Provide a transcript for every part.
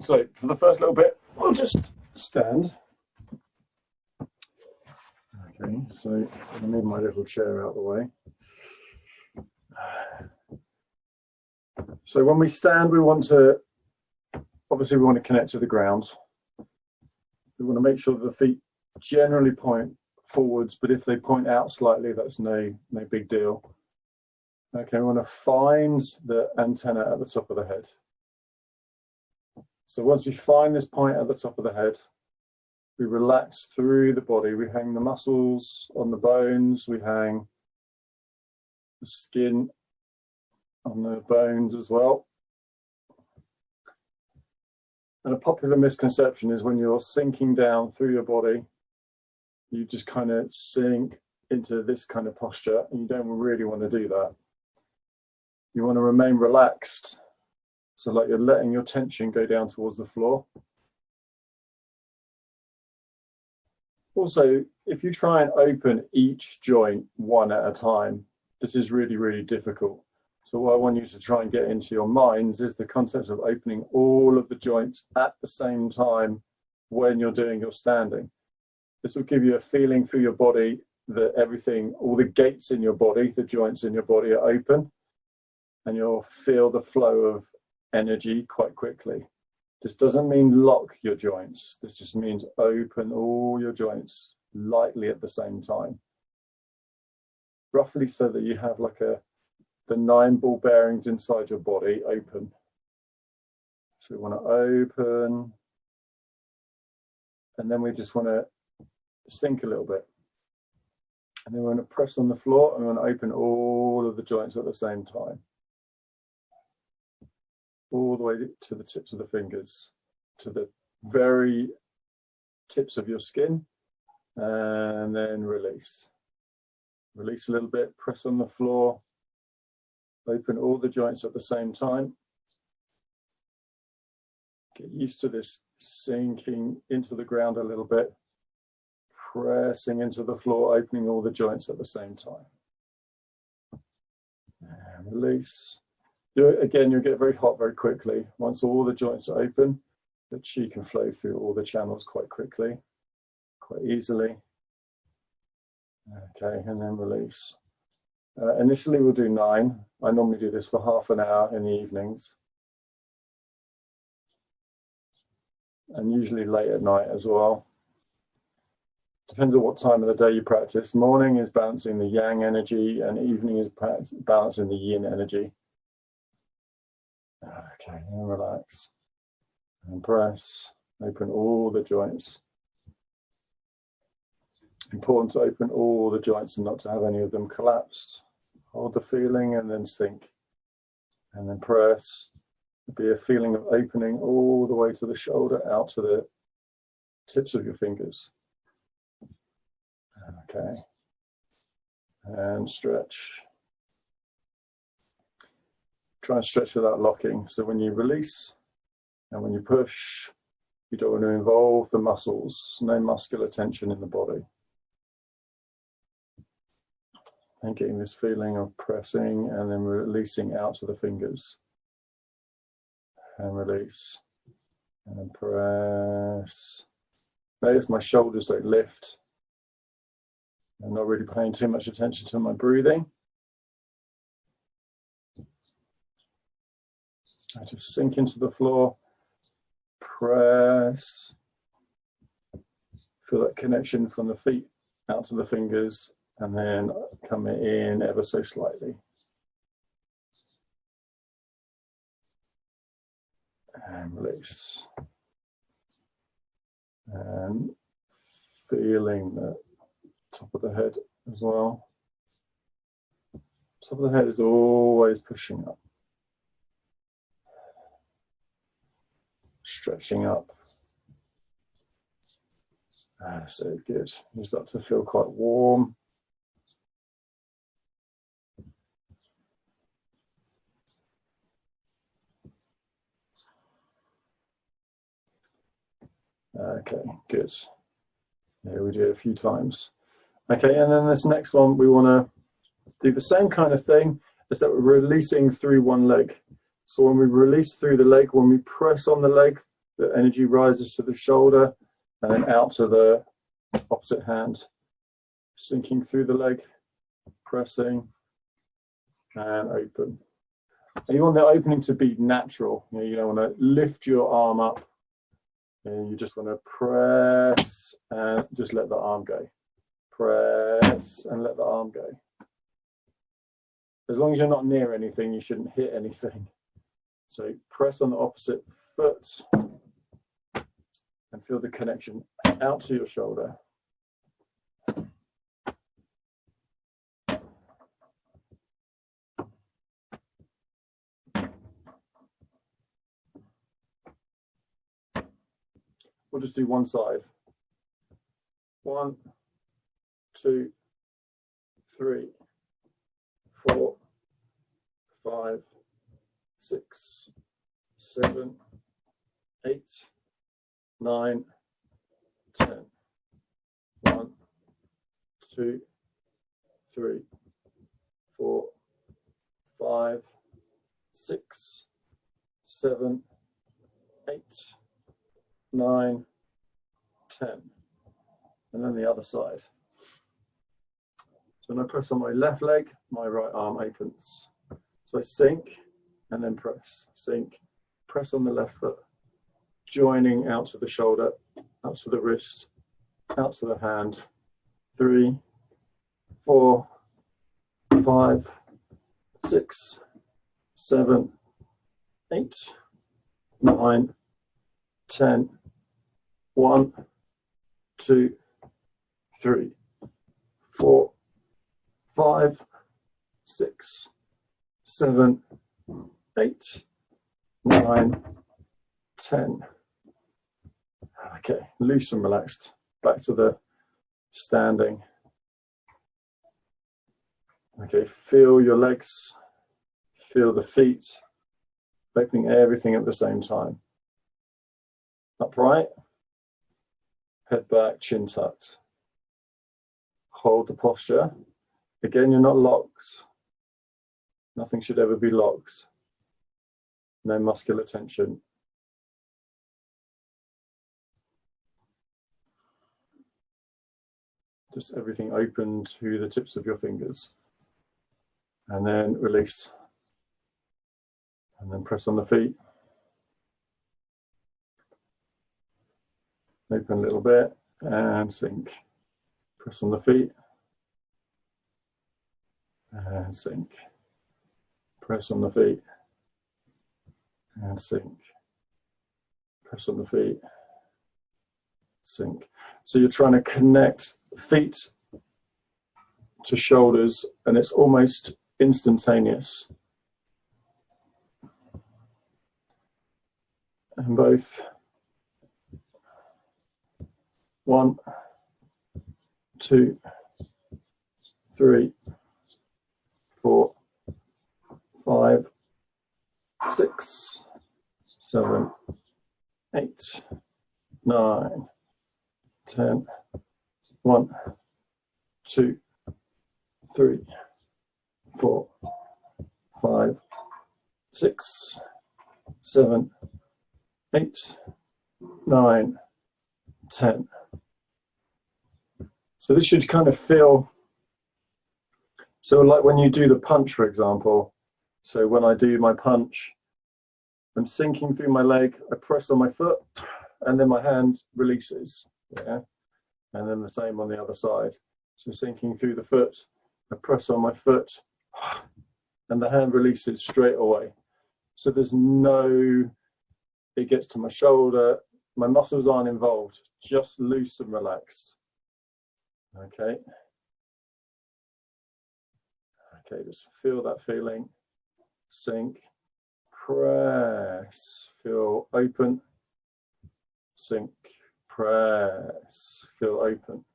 So for the first little bit, we'll just stand. Okay, so I move my little chair out of the way. So when we stand, we want to connect to the ground. We want to make sure that the feet generally point forwards, but if they point out slightly, that's no big deal. Okay, we want to find the antenna at the top of the head. So once we find this point at the top of the head, we relax through the body. We hang the muscles on the bones, we hang the skin on the bones as well. And a popular misconception is when you're sinking down through your body, you just kind of sink into this kind of posture, and you don't really want to do that. You want to remain relaxed, so like you're letting your tension go down towards the floor. Also, if you try and open each joint one at a time, this is really, really difficult. So what I want you to try and get into your minds is the concept of opening all of the joints at the same time when you're doing your standing. This will give you a feeling through your body that everything, all the gates in your body, the joints in your body are open, and you'll feel the flow of energy quite quickly. This doesn't mean lock your joints. This just means open all your joints lightly at the same time. Roughly so that you have like the 9 ball bearings inside your body open. So we want to open, and then we just want to sink a little bit. And then we want to press on the floor, and we want to open all of the joints at the same time. All the way to the tips of the fingers, to the very tips of your skin, and then release. Release a little bit, press on the floor, open all the joints at the same time. Get used to this sinking into the ground a little bit, pressing into the floor, opening all the joints at the same time. And release. Again, you'll get very hot very quickly. Once all the joints are open, the Qi can flow through all the channels quite quickly, quite easily. Okay, and then release. Initially, we'll do 9. I normally do this for half an hour in the evenings, and usually late at night as well. Depends on what time of the day you practice. Morning is balancing the yang energy, and evening is balancing the yin energy. Okay, and relax and press. Open all the joints. Important to open all the joints and not to have any of them collapsed. Hold the feeling and then sink. And then press. It'll be a feeling of opening all the way to the shoulder, out to the tips of your fingers. Okay. And stretch. Try and stretch without locking. So when you release and when you push, you don't want to involve the muscles. No muscular tension in the body. And getting this feeling of pressing and then releasing out to the fingers. And release. And then press. Notice my shoulders don't lift. I'm not really paying too much attention to my breathing. I just sink into the floor, press, feel that connection from the feet out to the fingers, and then come in ever so slightly. And release. And feeling the top of the head as well. Top of the head is always pushing up. Stretching up. So good. You start to feel quite warm. Okay, good. Yeah, we do it a few times. Okay, and then this next one, we want to do the same kind of thing, except we're releasing through one leg. So when we release through the leg, when we press on the leg, The energy rises to the shoulder and then out to the opposite hand, sinking through the leg, pressing and open. And you want the opening to be natural. You don't want to lift your arm up, and you just want to press and just let the arm go. Press and let the arm go. As long as you're not near anything, you shouldn't hit anything. So press on the opposite foot and feel the connection out to your shoulder. We'll just do one side. 1, 2, 3, 4, 5, 6, 7, 8, 9, 10. 1, 2, 3, 4, 5, 6, 7, 8, 9, 10. And then the other side. So when I press on my left leg, my right arm opens. So I sink and then press, sink, press on the left foot, joining out to the shoulder, out to the wrist, out to the hand. 3, 4, 5, 6, 7, 8, 9, 10. 1, 2, 3, 4, 5, 6, 7, 8, 9, 10. Okay, loose and relaxed. Back to the standing. Okay, feel your legs, feel the feet, opening everything at the same time. Upright, head back, chin tucked. Hold the posture. Again, you're not locked. Nothing should ever be locked. No muscular tension. Just everything open to the tips of your fingers. And then release. And then press on the feet. Open a little bit and sink. Press on the feet and sink. Press on the feet and sink. Press on the feet, sink. So you're trying to connect feet to shoulders, and it's almost instantaneous. And both. 1, 2, 3, 4, 5, 6, 7, 8, 9, 10. 1, 2, 3, 4, 5, 6, 7, 8, 9, 10. So this should kind of feel, so like when you do the punch, for example. So when I do my punch, I'm sinking through my leg, I press on my foot, and then my hand releases. Yeah, and then the same on the other side. So sinking through the foot, I press on my foot, and the hand releases straight away. So there's no, it gets to my shoulder, my muscles aren't involved, just loose and relaxed. Okay. Okay, just feel that feeling. Sink, press, feel open. Sink, press, feel open.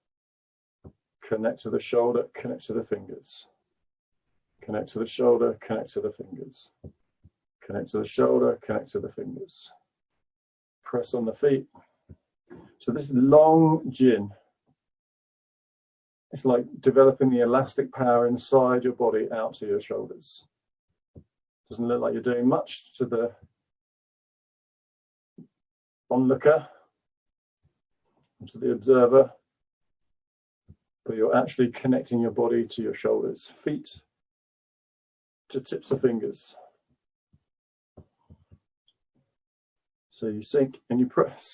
Connect to the shoulder, connect to the fingers. Connect to the shoulder, connect to the fingers. Connect to the shoulder, connect to the fingers. Press on the feet. So this long jin, it's like developing the elastic power inside your body out to your shoulders. Doesn't look like you're doing much to the onlooker, to the observer, but you're actually connecting your body to your shoulders, feet to tips of fingers. So you sink and you press,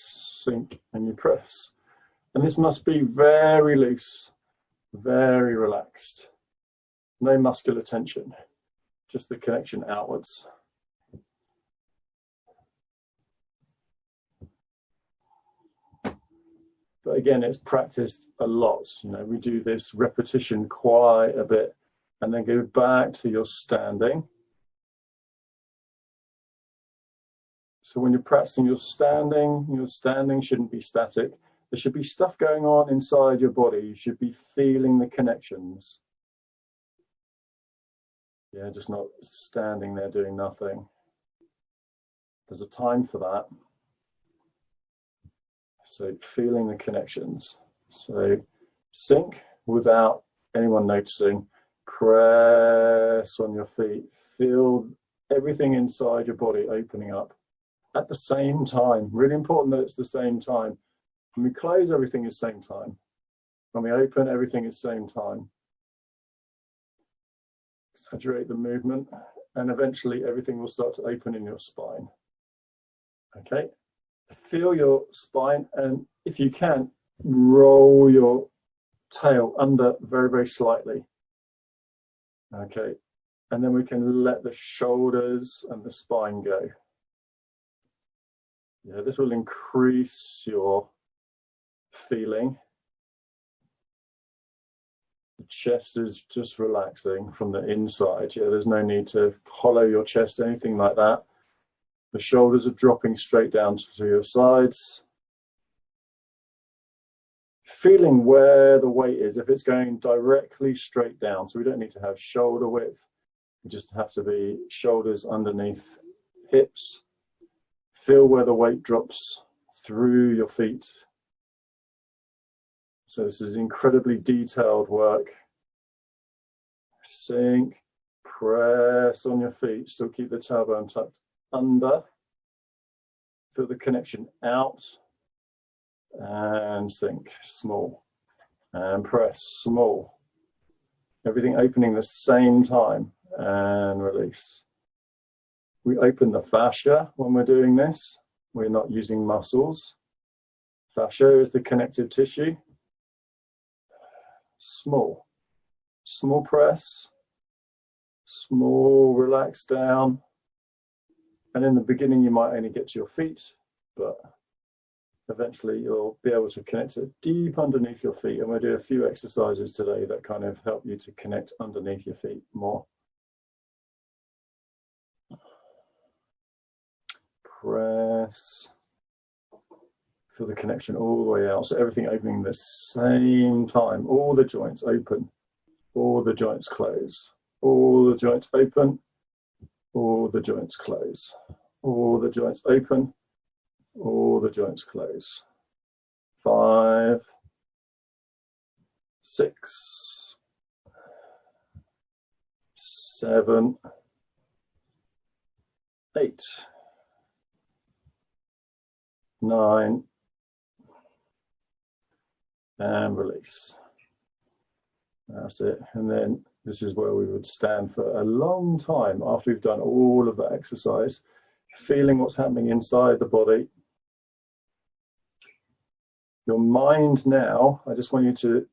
sink and you press. And this must be very loose, very relaxed. No muscular tension, just the connection outwards. But again, it's practiced a lot. You know, we do this repetition quite a bit, and then go back to your standing. So when you're practicing your standing shouldn't be static. There should be stuff going on inside your body. You should be feeling the connections. Yeah, just not standing there doing nothing. There's a time for that. So feeling the connections. So sink without anyone noticing. Press on your feet. Feel everything inside your body opening up at the same time. Really important that it's the same time. When we close, everything is same time. When we open, everything is same time. Exaggerate the movement, and eventually everything will start to open in your spine. Okay? Feel your spine, and if you can, roll your tail under very, very slightly. Okay? And then we can let the shoulders and the spine go. Yeah, this will increase your feeling. The chest is just relaxing from the inside. Yeah, there's no need to hollow your chest, anything like that. The shoulders are dropping straight down to your sides. Feeling where the weight is, if it's going directly straight down. So we don't need to have shoulder width. We just have to be shoulders underneath hips. Feel where the weight drops through your feet. So this is incredibly detailed work. Sink, press on your feet, still keep the tailbone tucked under. Feel the connection out, and sink, small, and press, small. Everything opening the same time, and release. We open the fascia when we're doing this. We're not using muscles. Fascia is the connective tissue. Small. Small press. Small relax down. And in the beginning, you might only get to your feet, but eventually you'll be able to connect it deep underneath your feet. And we'll do a few exercises today that kind of help you to connect underneath your feet more. Press. Feel the connection all the way out. So everything opening at the same time. All the joints open. All the joints close. All the joints open. All the joints close. All the joints open. All the joints close. 5, 6, 7, 8, 9, and release. That's it. And then this is where we would stand for a long time after we've done all of that exercise, feeling what's happening inside the body. Your mind now, I just want you to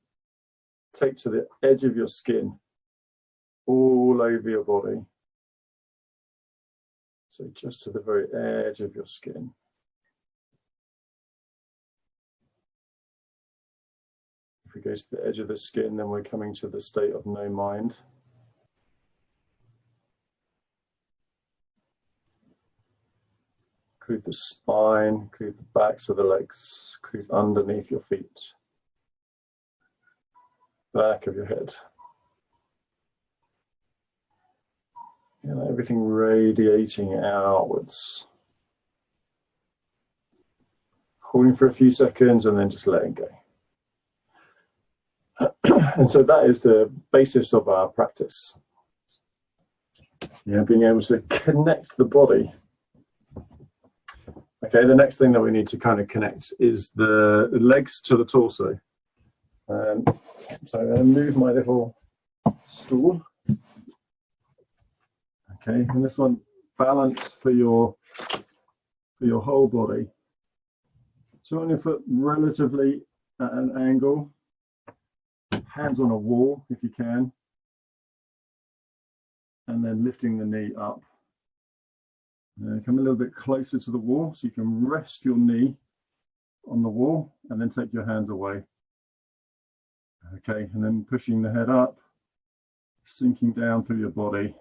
take to the edge of your skin, all over your body. So just to the very edge of your skin. If we go to the edge of the skin, then we're coming to the state of no mind. Include the spine, include the backs of the legs, include underneath your feet, back of your head. You know, everything radiating outwards. Holding for a few seconds and then just letting go. And so that is the basis of our practice. Being able to connect the body. Okay, the next thing that we need to kind of connect is the legs to the torso. So I'm going to move my little stool. Okay, and this one balance for your whole body. So on your foot relatively at an angle, hands on a wall if you can, and then lifting the knee up. Come a little bit closer to the wall so you can rest your knee on the wall and then take your hands away. Okay, and then pushing the head up, sinking down through your body.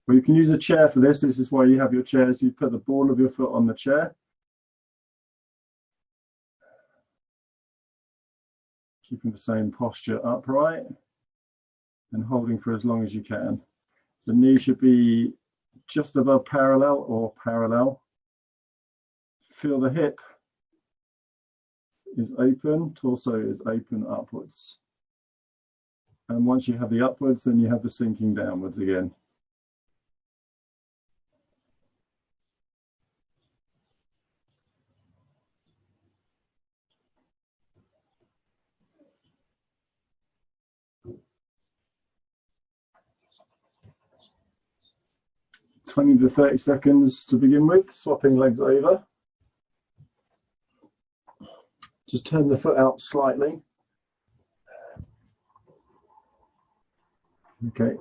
Well, you can use a chair for this. This is why you have your chairs. You put the ball of your foot on the chair. Keeping the same posture upright and holding for as long as you can. The knee should be just above parallel or parallel. Feel the hip is open, torso is open upwards. And once you have the upwards, then you have the sinking downwards again. (20 to 30 seconds to begin with, swapping legs over. Just turn the foot out slightly. Okay,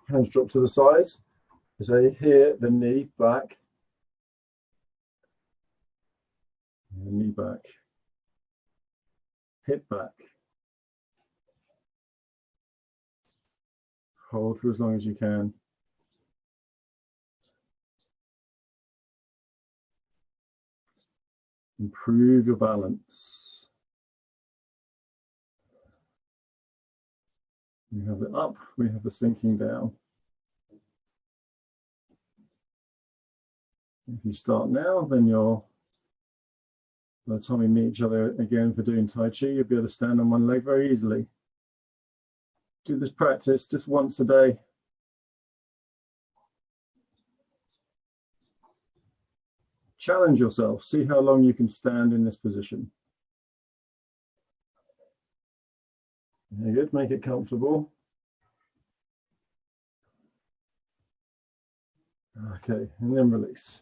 hands drop to the sides. So here, the knee back, knee back, hip back. Hold for as long as you can. Improve your balance. We have the up, we have the sinking down. If you start now, then by the time we meet each other again for doing Tai Chi, you'll be able to stand on one leg very easily. Do this practice just once a day. Challenge yourself, see how long you can stand in this position. Very good, make it comfortable. Okay, and then release.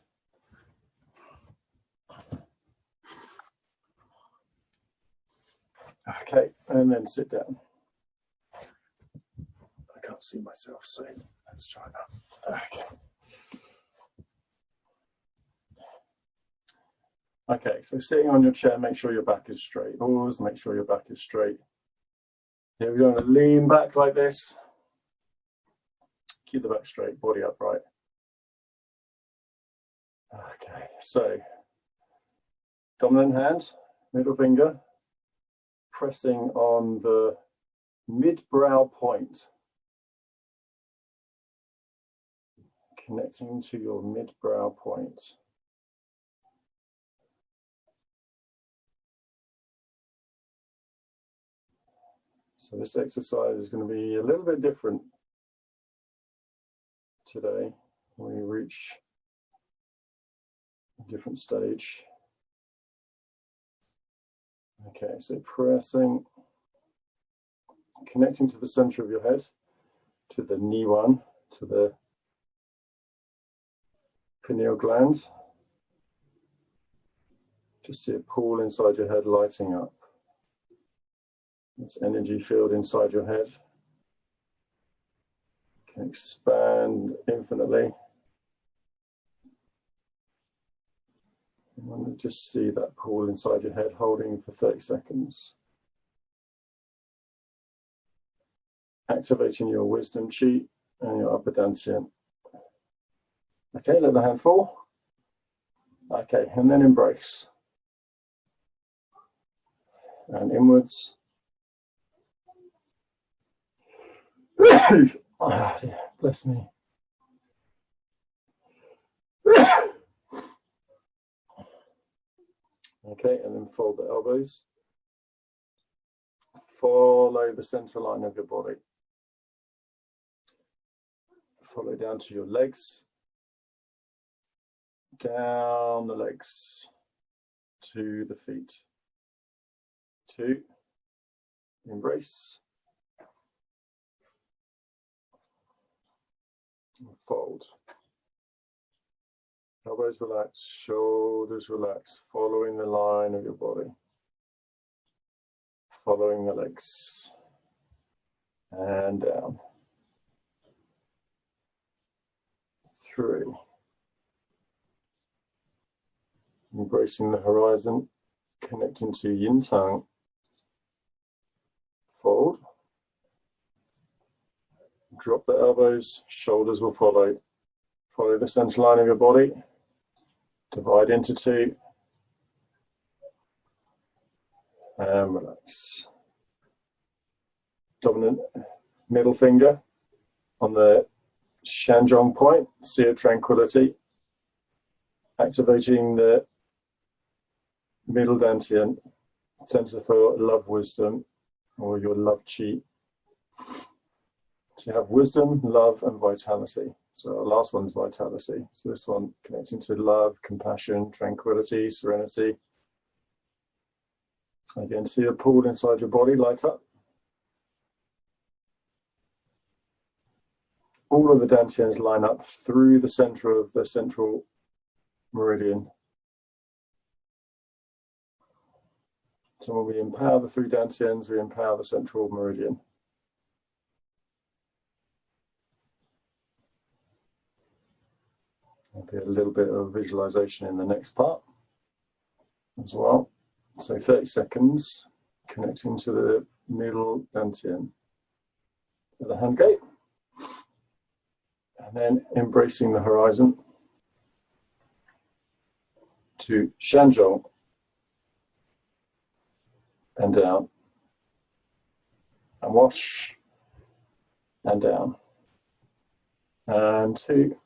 Okay, and then sit down. I can't see myself, so let's try that. Okay. Okay, so sitting on your chair, make sure your back is straight. Always make sure your back is straight. Here we go, to lean back like this. Keep the back straight, body upright. Okay, so dominant hand, middle finger, pressing on the mid-brow point. Connecting to your mid-brow point. So this exercise is going to be a little bit different today. We reach a different stage. Okay, so pressing, connecting to the center of your head, to the yuan, to the pineal gland. Just see a pool inside your head lighting up. This energy field inside your head can expand infinitely. You want to just see that pool inside your head holding for 30 seconds. Activating your wisdom Qi and your upper dantian. Okay, let the hand fall. Okay, and then embrace. And inwards. Oh, dear, bless me. Okay, and then fold the elbows. Follow the center line of your body. Follow down to your legs. down the legs to the feet. 2, embrace, fold. Elbows relax, shoulders relax, following the line of your body. Following the legs. And down. 3. Embracing the horizon, connecting to yin tongue. Fold. Drop the elbows, shoulders will follow. Follow the center line of your body. Divide into 2. And relax. Dominant middle finger on the Shanzhong point, Sea of Tranquility. Activating the middle dantian, center for love, wisdom, or your love chi. So you have wisdom, love, and vitality. So our last one's vitality. So this one connecting to love, compassion, tranquility, serenity. Again, see a pool inside your body light up. All of the dantians line up through the center of the central meridian. So when we empower the 3 dantians, we empower the central meridian. There'll be a little bit of visualization in the next part as well. So 30 seconds, connecting to the middle dantian at the hand gate. And then embracing the horizon to Shanzhong and down. And wash and down. And 2.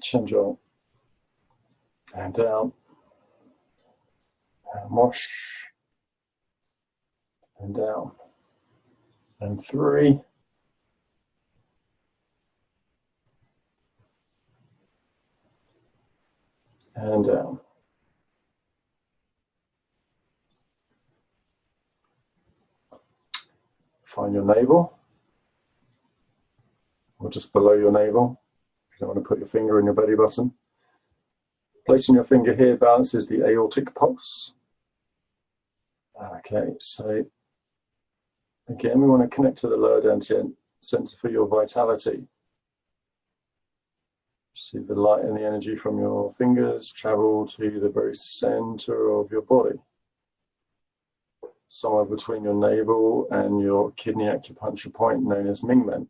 Shanzhong and down. And wash and down. And 3. And down. Find your navel, or just below your navel. You don't want to put your finger in your belly button. Placing your finger here balances the aortic pulse. Okay, so again, we want to connect to the lower dantian, center for your vitality. See the light and the energy from your fingers travel to the very center of your body. Somewhere between your navel and your kidney acupuncture point known as Mingmen.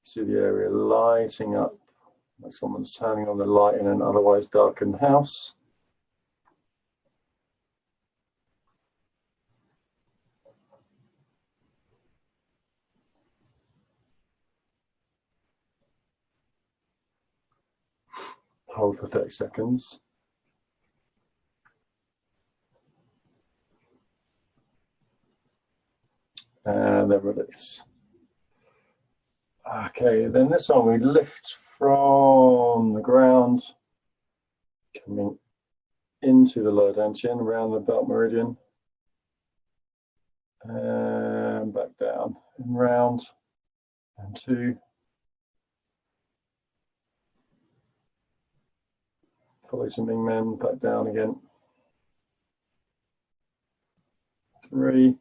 See the area lighting up like someone's turning on the light in an otherwise darkened house. Hold for 30 seconds. And then release. Okay, then this one we lift from the ground, coming into the lower dantian, around the belt meridian, and back down, and round, and 2. Follow to Mingmen, back down again. 3.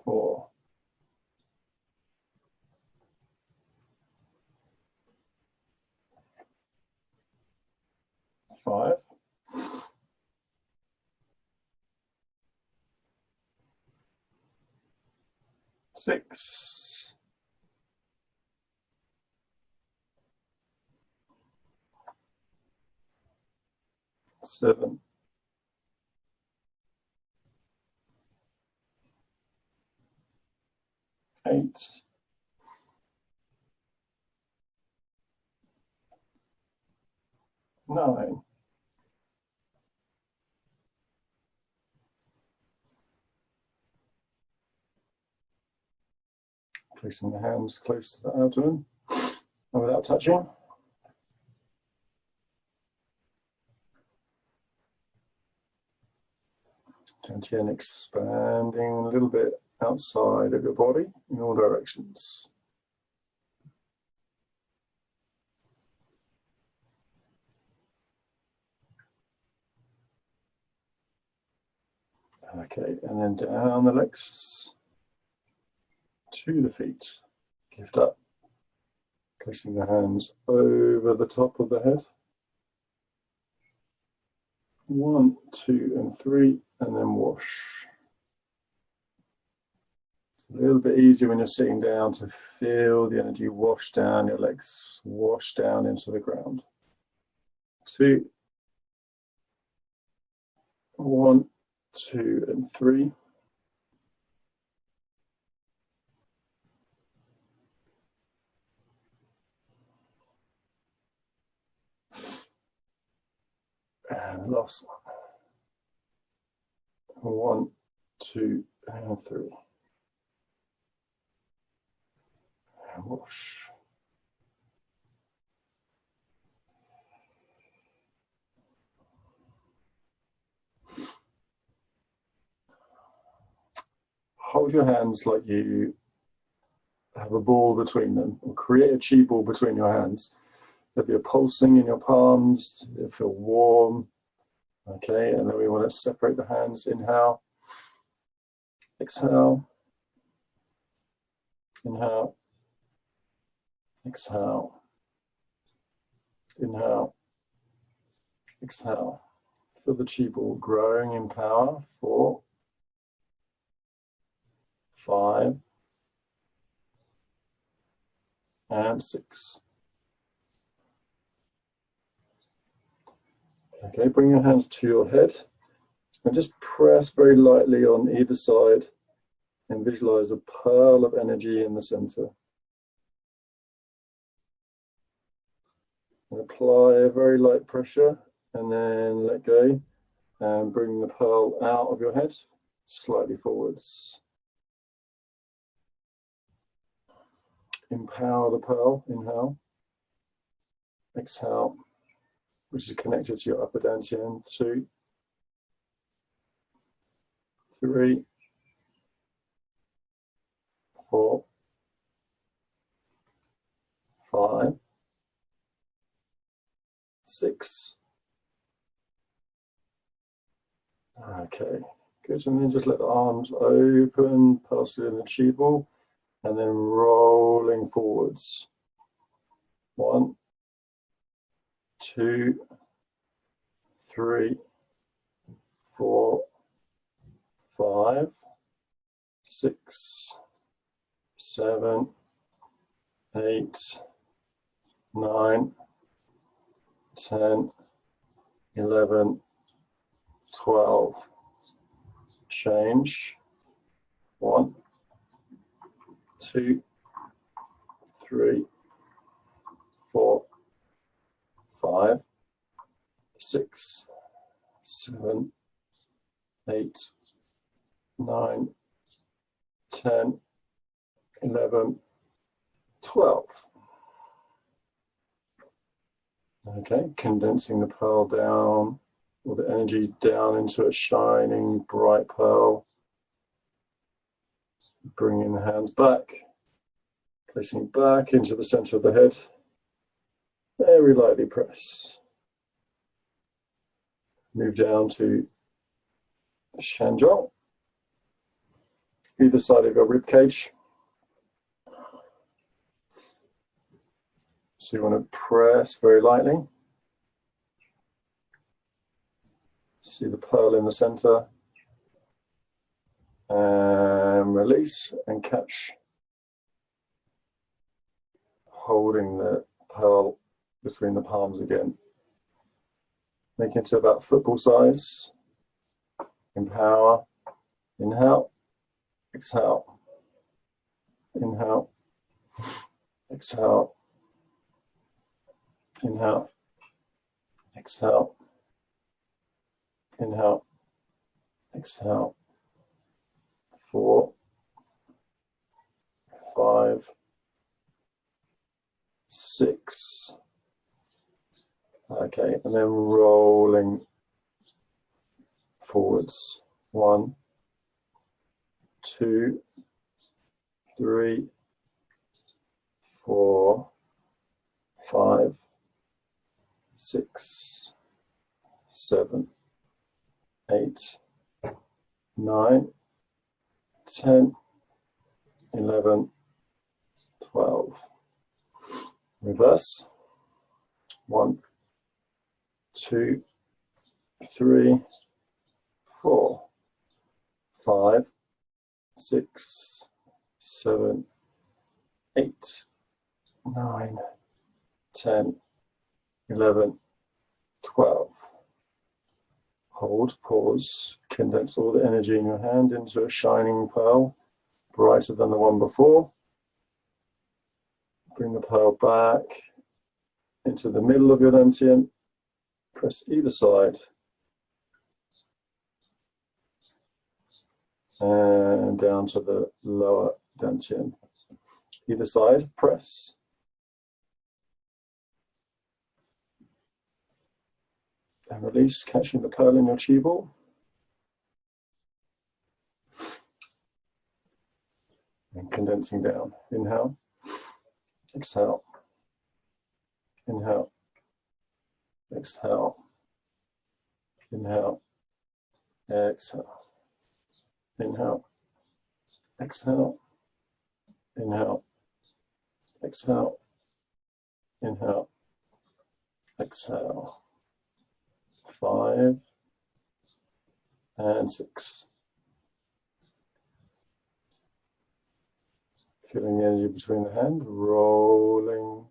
4. 5. 6. 7. 8. 9. Placing the hands close to the abdomen and without touching. Again, expanding a little bit outside of your body in all directions. Okay, and then down the legs to the feet. Lift up, placing the hands over the top of the head. 1, 2, and 3, and then wash. It's a little bit easier when you're sitting down to feel the energy wash down your legs, wash down into the ground. 2, 1, 2, and 3. And last one. 1, 2, and 3. And wash. Hold your hands like you have a ball between them, or create a Qi ball between your hands. There'll be a pulsing in your palms, you'll feel warm. Okay, and then we want to separate the hands. Inhale, exhale, inhale, exhale, inhale, exhale. Feel the Qi ball growing in power. 4, 5, and 6. Okay, bring your hands to your head and just press very lightly on either side and visualize a pearl of energy in the center. And apply a very light pressure and then let go and bring the pearl out of your head slightly forwards. Empower the pearl. Inhale, exhale, which is connected to your upper dantian. 2, 3, 4, 5, 6. Okay, good. And then just let the arms open, pass it in the Qi ball, and then rolling forwards. 1, 2, 3, 4, 5, 6, 7, 8, 9, 10, 11, 12. Change. 1, 2, 3, 4, 5, 6, 7, 8, 9, 10, 11, 12. Okay, condensing the pearl down, or the energy down into a shining, bright pearl. Bringing the hands back, placing back into the center of the head. Very lightly press. Move down to Shanzhou, either side of your rib cage. So you want to press very lightly. See the pearl in the center. And release and catch. Holding the pearl between the palms again. Make it to about football size. Empower. Inhale. Exhale. Inhale. Exhale. Inhale. Exhale. Inhale. Exhale. 4, 5, 6. Okay, and then rolling forwards. 1, 2, 3, 4, 5, 6, 7, 8, 9, 10, 11, 12. Reverse. 1, 2, 3, 4, 5, 6, 7, 8, 9, 10, 11, 12. Hold, pause, condense all the energy in your hand into a shining pearl, brighter than the one before. Bring the pearl back into the middle of your dantian. Press either side. And down to the lower dantian. Either side, press. And release, catching the pearl in your chi ball. And condensing down. Inhale. Exhale. Inhale. Exhale. Inhale. Exhale. Inhale. Exhale. Inhale. Exhale. Inhale. Exhale. 5 and 6. Feeling the energy between the hand, rolling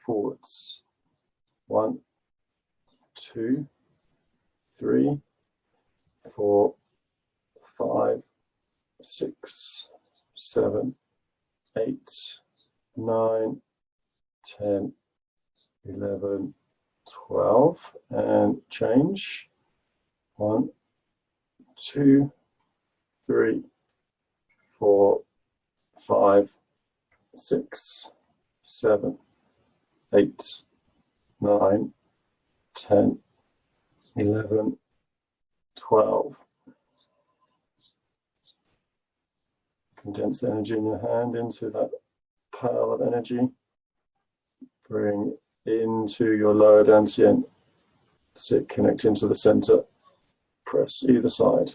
forwards. 1, 2, 3, 4, 5, 6, 7, 8, 9, 10, 11, 12, and change. 1, 2, 3, 4, 5, 6, 7, 8, 9, 10, 11, 12. Condense the energy in your hand into that pearl of energy. Bring into your lower dantian. Sit, connect into the center. Press either side.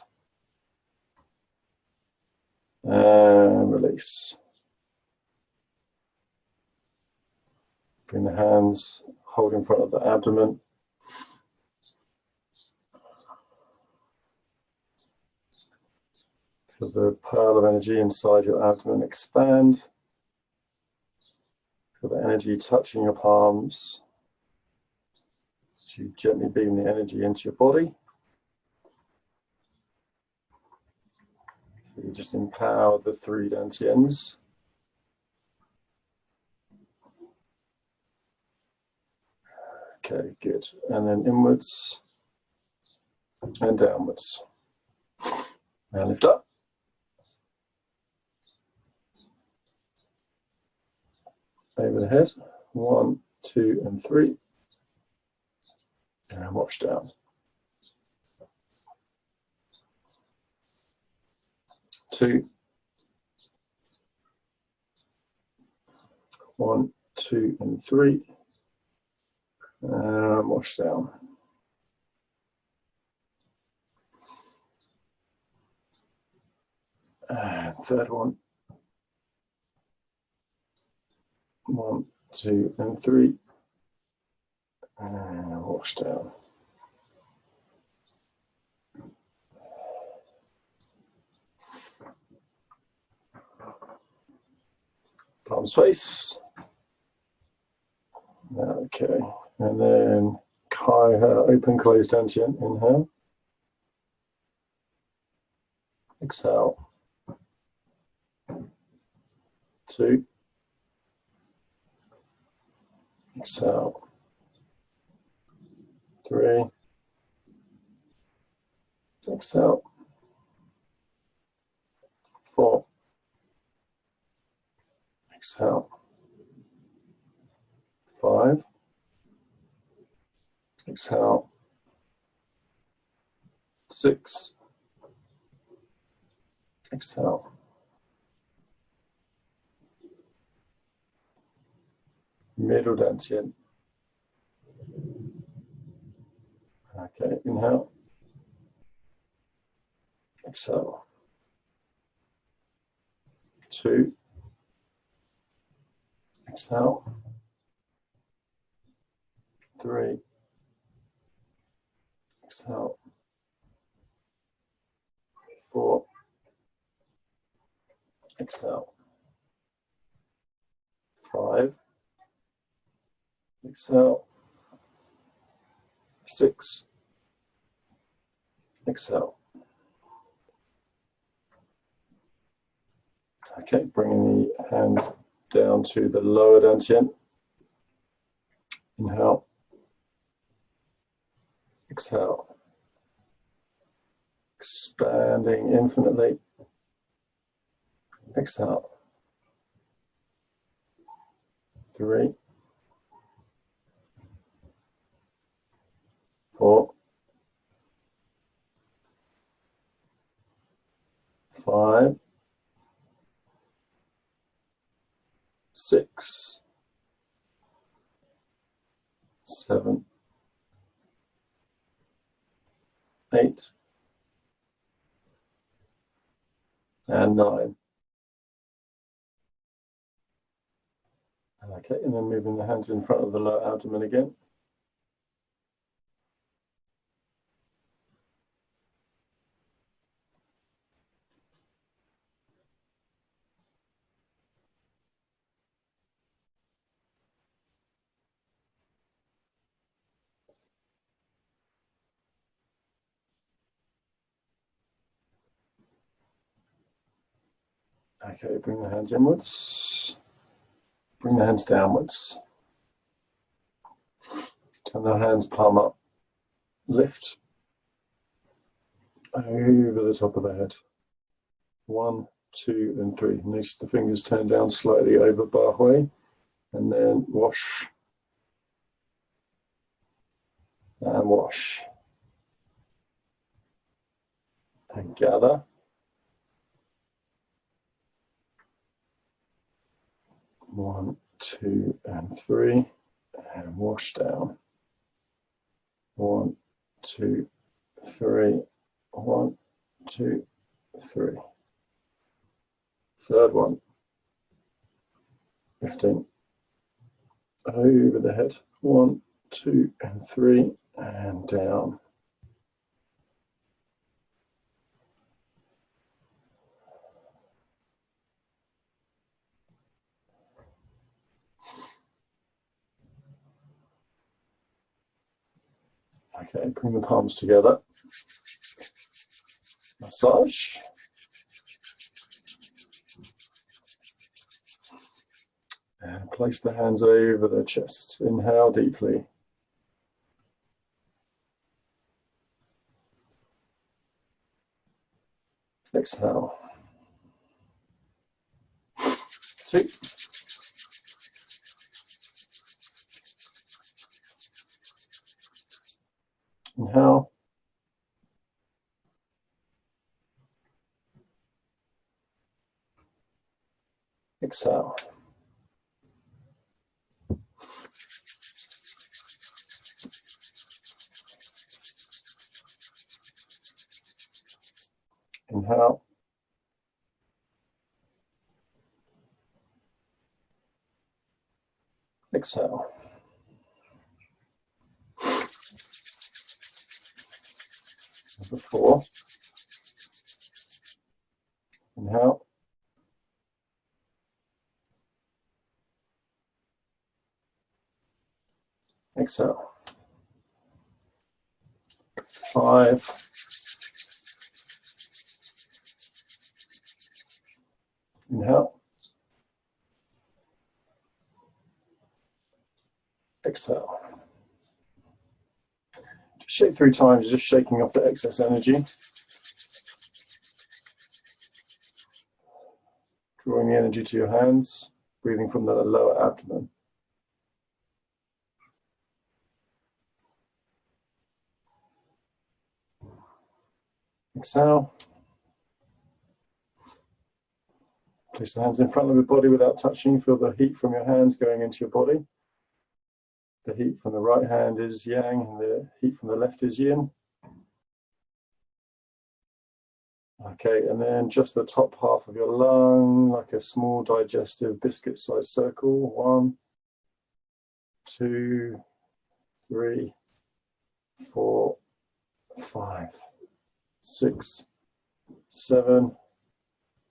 And release. Bring the hands, hold in front of the abdomen. Feel the pearl of energy inside your abdomen expand. Feel the energy touching your palms. As you gently beam the energy into your body. So you just empower the 3 dantians. Okay, good. And then inwards and downwards. And lift up. Over the head. 1, 2, and 3. And wash down. 2. 1, 2, and 3. And wash down. And third one. 1, 2, and 3. And wash down. Palms face. Okay. And then open, close dantian. Inhale. Exhale. 2. Exhale. 3. Exhale. 4. Exhale. 5. Exhale. 6. Exhale. Middle dantian. Okay, inhale. Exhale. 2. Exhale. 3. Exhale. 4. Exhale. 5. Exhale. 6. Exhale. Okay, bringing the hands down to the lower dantian. Inhale. Exhale. Expanding infinitely. Exhale. 3. 4. 5. 6. 7. 8. And 9. Okay, and then moving the hands in front of the lower abdomen again. Okay, bring the hands inwards. Bring the hands downwards. Turn the hands palm up. Lift over the top of the head. 1, 2, and 3. Notice the fingers turn down slightly over Bahway. And then wash. And wash. And gather. 1, 2, and 3. And wash down. 1, 2, 3. 1, 2, 3. Third one. Lifting over the head. 1, 2, and 3. And down. Okay, bring the palms together. Massage. And place the hands over the chest. Inhale deeply. Exhale. 2. Inhale. Exhale. Inhale. Exhale. Number 4. Inhale. Exhale. 5. Inhale. Exhale. Just shake 3 times, just shaking off the excess energy. Drawing the energy to your hands. breathing from the lower abdomen. Exhale. Place the hands in front of your body without touching. Feel the heat from your hands going into your body. The heat from the right hand is yang, and the heat from the left is yin. Okay, and then just the top half of your lung, like a small digestive biscuit-sized circle. 1, 2, 3, 4, 5, 6, 7,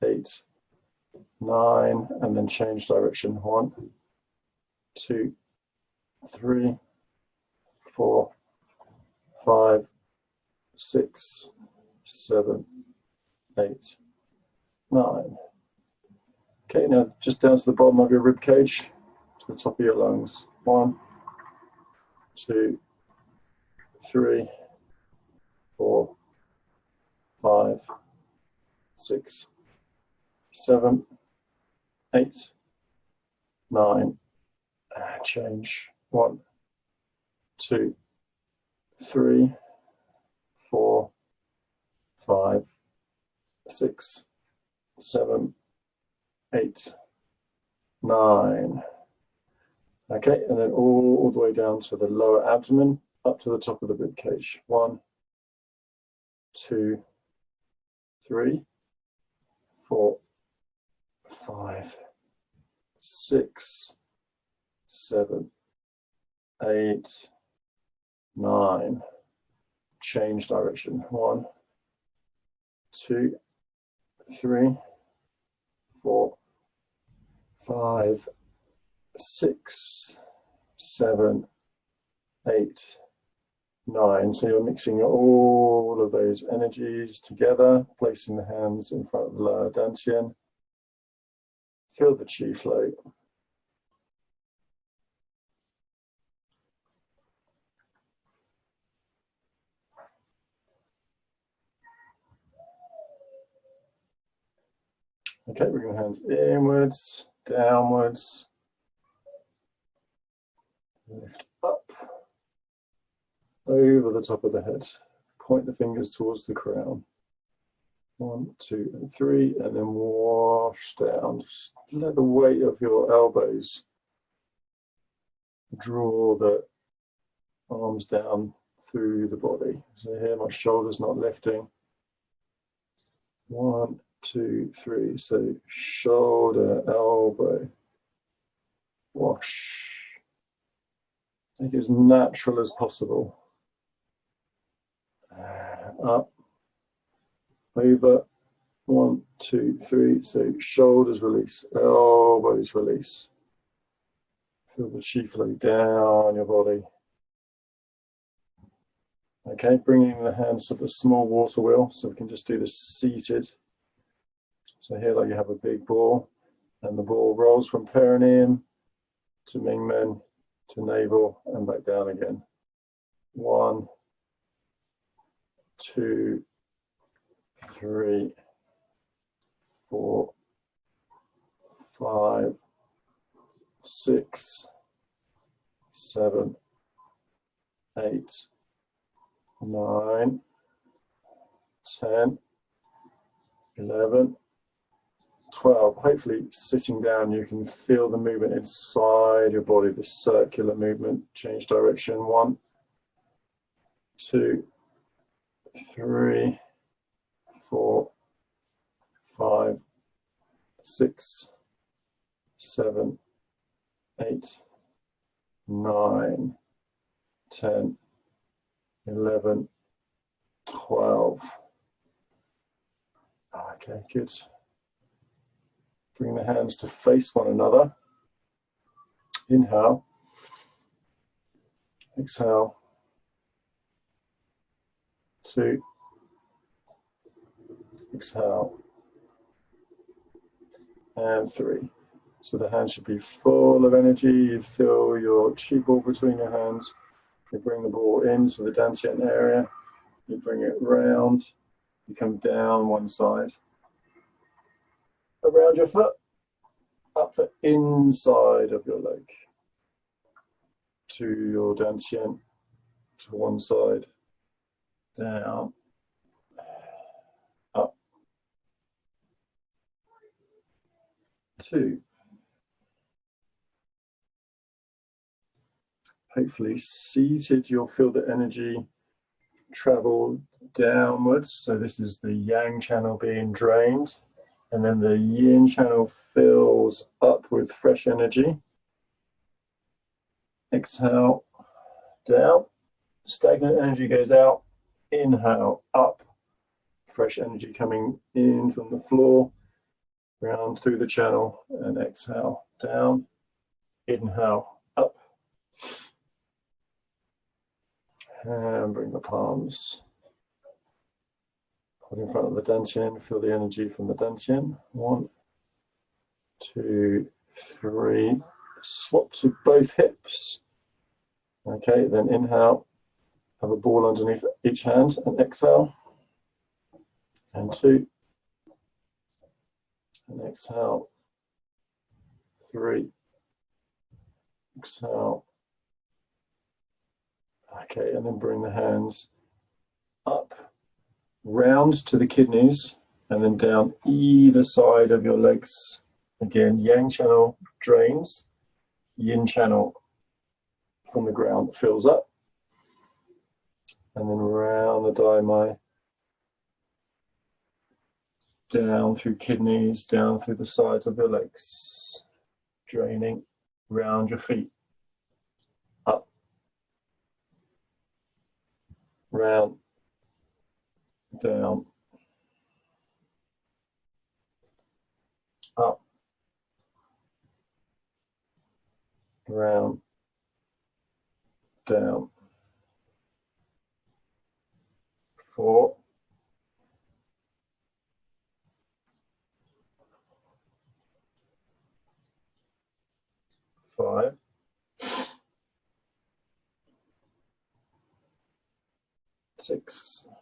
8, 9, and then change direction. 1, 2, 3, 4, 5, 6, 7, 8, 9. Okay, now just down to the bottom of your rib cage, to the top of your lungs. 1, 2, 3, 4, 5, 6, 7, 8, 9. Change. 1, 2, 3, 4, 5, 6, 7, 8, 9. Okay, and then all the way down to the lower abdomen, up to the top of the rib cage. 1, 2, 3, 4, 5, 6, 7, 8, 9. Change direction. 1, 2, 3, 4, 5, 6, 7, 8, 9. So you're mixing all of those energies together, placing the hands in front of the lower dantian. Feel the Qi flow. Okay, bring the hands inwards, downwards, lift up, over the top of the head. Point the fingers towards the crown. 1, 2, and 3, and then wash down. Just let the weight of your elbows draw the arms down through the body. So here my shoulders not lifting. 1, 2, 3. So shoulder, elbow, wash. Make it as natural as possible. Up, over. 1, 2, 3. So shoulders release, elbows release. Feel the Qi flow down your body. Okay, bringing the hands to the small water wheel, so we can just do this seated. So here, like you have a big ball, and the ball rolls from perineum to Mingmen to navel and back down again. 1, 2, 3, 4, 5, 6, 7, 8, 9, 10, 11, 12. Hopefully sitting down you can feel the movement inside your body, the circular movement. Change direction. 1, 2, 3, 4, 5, 6, 7, 8, 9, 10, 11, 12. Okay, good. Bring the hands to face one another. Inhale. Exhale. 2. Exhale. And 3. So the hands should be full of energy. You feel your Qi ball between your hands. You bring the ball into the dantian area. You bring it round. You come down one side. Around your foot. up the inside of your leg to your dantian, to one side, down, up, 2. Hopefully seated, you'll feel the energy travel downwards. So this is the yang channel being drained, and then the yin channel fills up with fresh energy. Exhale, down. Stagnant energy goes out. Inhale, up. Fresh energy coming in from the floor, round through the channel, and exhale, down. Inhale, up. And bring the palms put in front of the dantian. Feel the energy from the dantian. 1, 2, 3. Swap to both hips. Okay, then inhale. Have a ball underneath each hand, and exhale. And 2. And exhale. 3. Exhale. Okay, and then bring the hands up, round to the kidneys, and then down either side of your legs. Again, yang channel drains, yin channel from the ground fills up, and then round the daimai, down through kidneys, down through the sides of your legs, draining round your feet, up, round, down, up, round, down. 4, 5, 6, 7.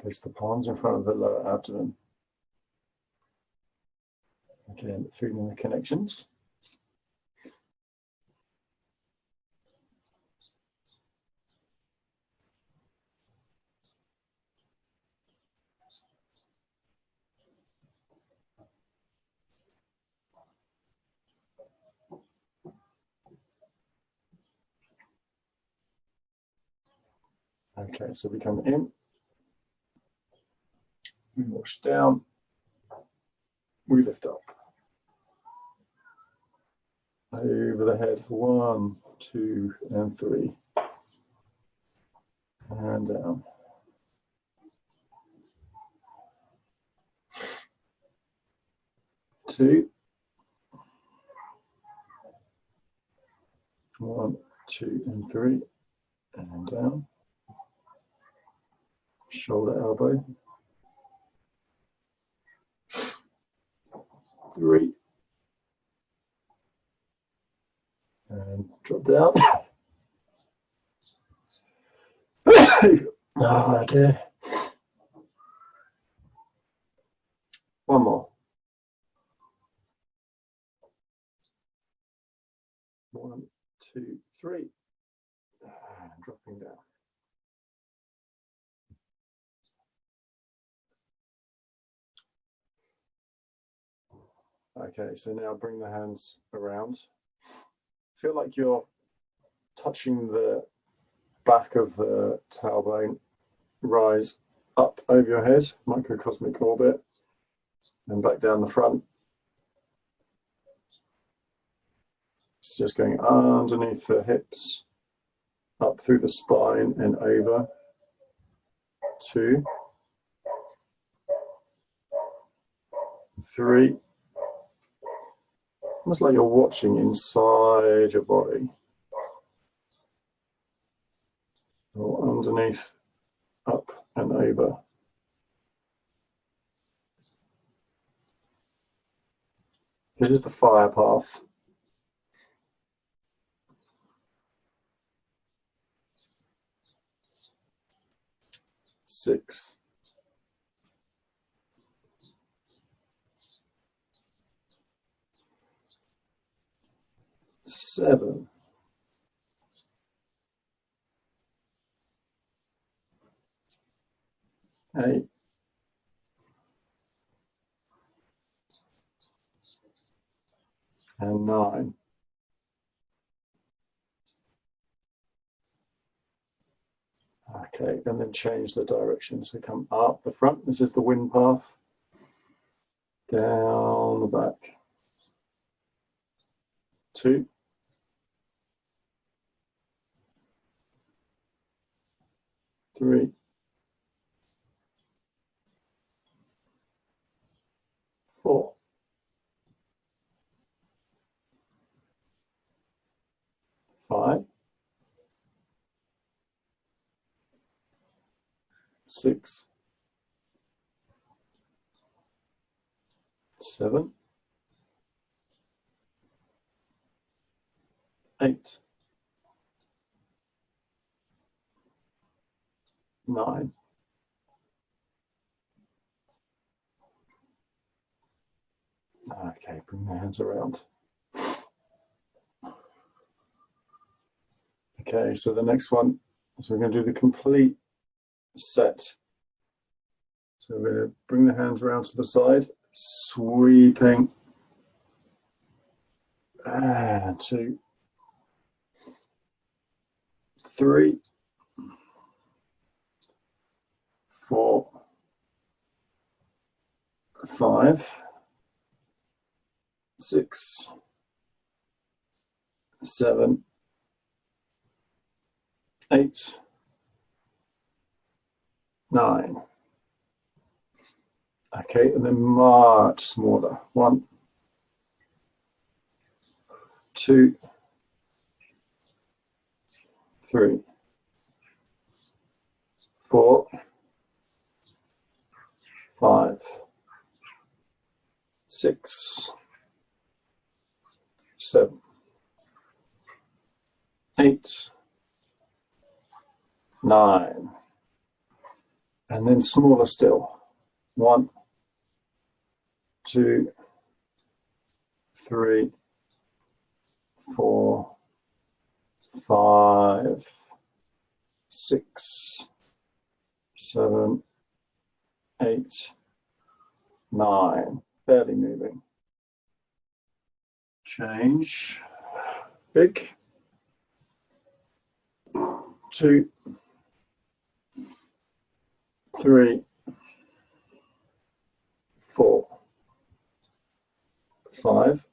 Place the palms in front of the lower abdomen. Again, feeling the connections. Okay, so we come in, we wash down, we lift up. Over the head, 1, 2, and 3. And down. Two. 1, 2, and 3. And down. Shoulder, elbow. 3. And drop down. Oh dear. One more. 1, 2, 3. And dropping down. Okay, so now bring the hands around. Feel like you're touching the back of the tailbone. Rise up over your head, microcosmic orbit, and back down the front. It's just going underneath the hips, up through the spine and over. 2, 3. Almost like you're watching inside your body. Or underneath, up and over. This is the fire path. 6, 7, 8, 9. Okay, and then change the direction. So come up the front, this is the wind path, down the back. 2, 3, 4, 5, 6, 7, 8, 9. Okay, bring the hands around. Okay, so the next one, so we're going to do the complete set. So we're going to bring the hands around to the side, sweeping, and 2, 3, 4, 5, 6, 7, 8, 9. Okay, and then much smaller. 1, 2, 3, 4, 5, 6, 7, 8, 9. And then smaller still. 1, 2, 3, 4, 5, 6, 7, 8, 9. Barely moving. Change. Big. 2, 3, 4, 5,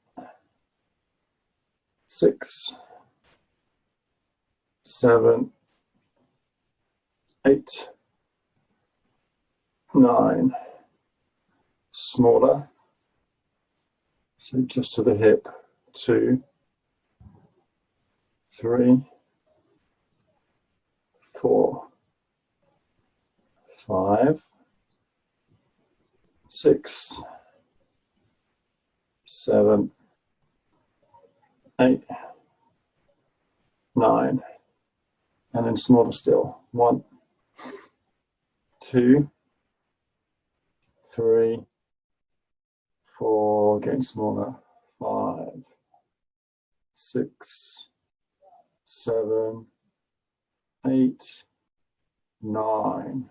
6, 7, 8, 9. Smaller. So just to the hip. 2, 3, 4, 5, 6, 7, 8, 9. And then smaller still. 1, 2, 3, 4, getting smaller. 5, 6, 7, 8, 9.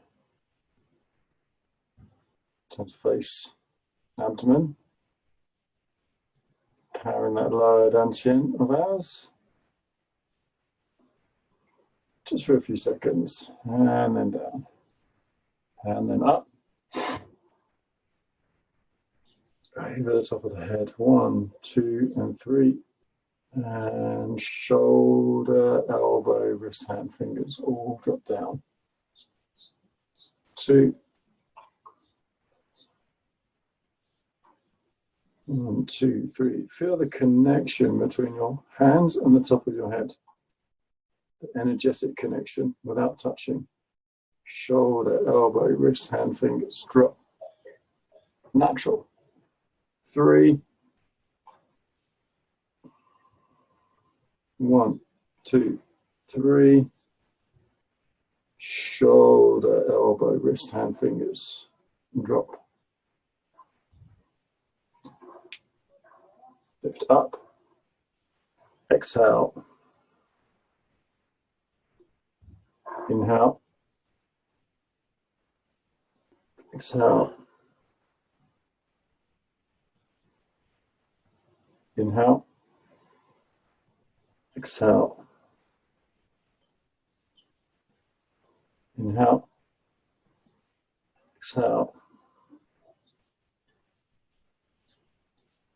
Time to face abdomen. Powering that lower dantian of ours. Just for a few seconds. And then down. And then up. Over the top of the head. 1, 2, and 3. And shoulder, elbow, wrist, hand, fingers all drop down. 2. 1, 2, 3. Feel the connection between your hands and the top of your head. The energetic connection without touching. Shoulder, elbow, wrist, hand, fingers drop. Natural. 3. 1, 2, 3. Shoulder, elbow, wrist, hand, fingers drop. Lift up. Exhale. Inhale. Exhale. Inhale. Exhale. Inhale. Exhale.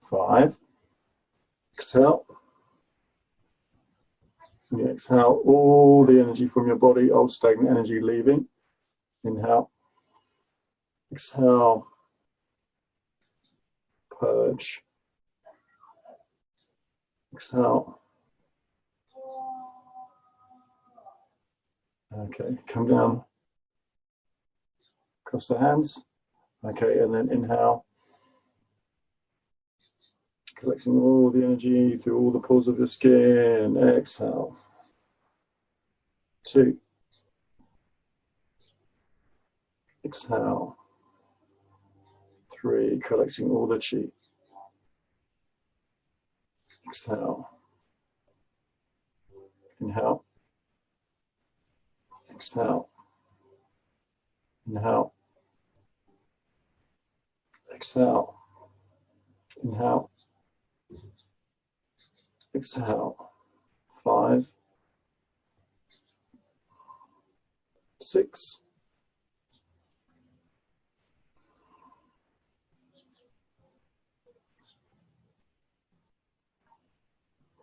5. Exhale. And you exhale all the energy from your body, old stagnant energy leaving. Inhale. Exhale. Purge. Exhale. Okay, come down across the hands. Okay, and then inhale. Collecting all the energy through all the pores of your skin. Exhale. 2. Exhale. 3. Collecting all the chi. Exhale. Inhale. Exhale. Inhale. Exhale. Inhale. Exhale. 5. 6.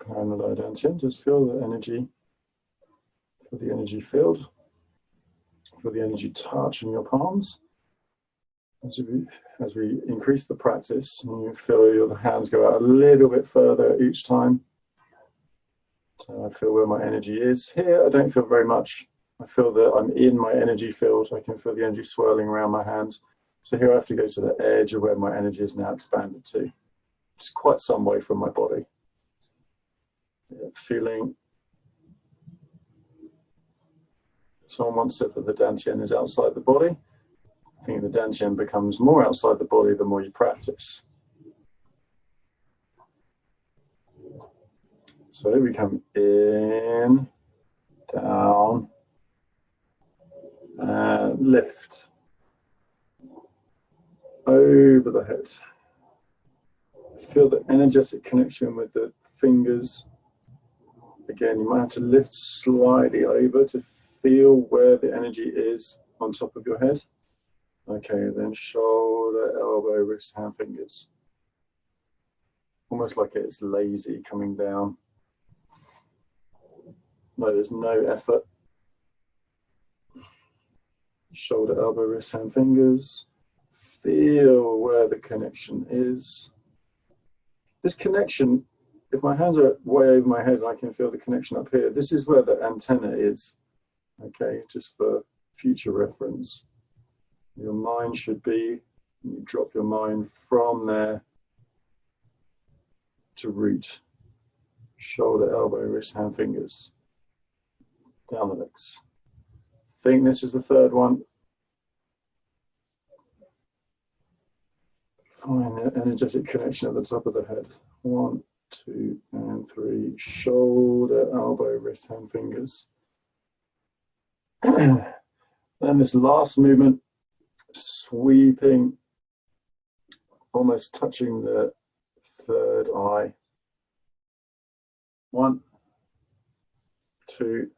And the lower dantian, just feel the energy, feel the energy field, feel the energy touch in your palms. As we increase the practice, and you feel your hands go out a little bit further each time. So I feel where my energy is. Here, I don't feel very much. I feel that I'm in my energy field. I can feel the energy swirling around my hands. So here I have to go to the edge of where my energy is now expanded to. It's quite some way from my body. Feeling. Someone once said that the dantian is outside the body. I think the dantian becomes more outside the body the more you practice. So we come in, down, and lift. Over the head. Feel the energetic connection with the fingers. Again, you might have to lift slightly over to feel where the energy is on top of your head. Okay, then shoulder, elbow, wrist, hand, fingers. Almost like it's lazy coming down. No, there's no effort. Shoulder, elbow, wrist, hand, fingers. Feel where the connection is. This connection, if my hands are way over my head and I can feel the connection up here, this is where the antenna is. Okay, just for future reference. Your mind should be, you drop your mind from there to root. Shoulder, elbow, wrist, hand, fingers. Down the legs. Think this is the third one. Find the energetic connection at the top of the head. 1, 2, and 3. Shoulder, elbow, wrist, hand, fingers. Then this last movement, sweeping, almost touching the third eye. 1, 2,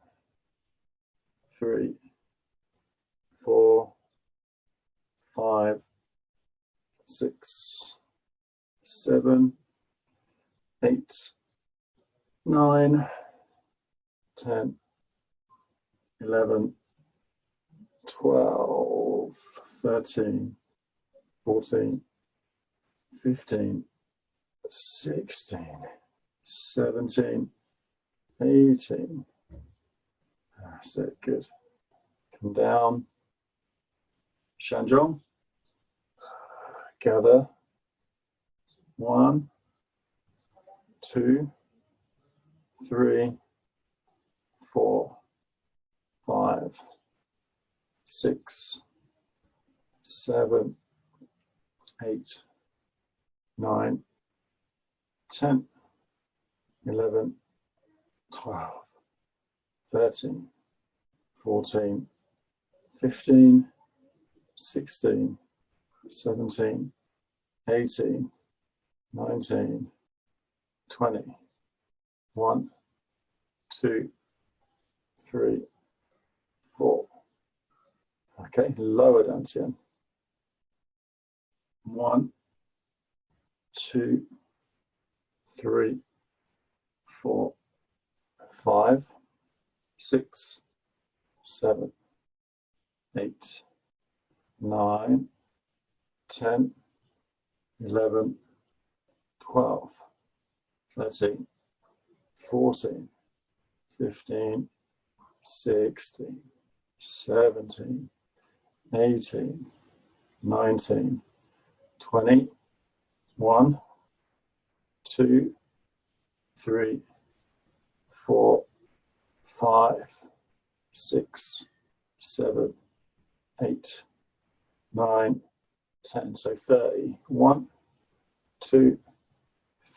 3, 4, 5, 6, 7, 8, 9, 10, 11, 12, 13, 14, 15, 16, 17, 18. That's it, good. Come down. Shanzhong. Gather. 1, 2, 3, 4, 5, 6, 7, 8, 9, 10, 11, 12, 13, 14, 15, 16, 17, 18, 19, 20, 1, 2, 3, 4. Okay, lower dantian. 1, 2, 3, 4, 5, 6, 7, 8, 9, 10, 11, 12, 13, 14, 15, 16, 17, 18, 19, 20, 1, 2, 3, 4, 5, 6, 7, 8, 9, 10. So 30. 1, 2,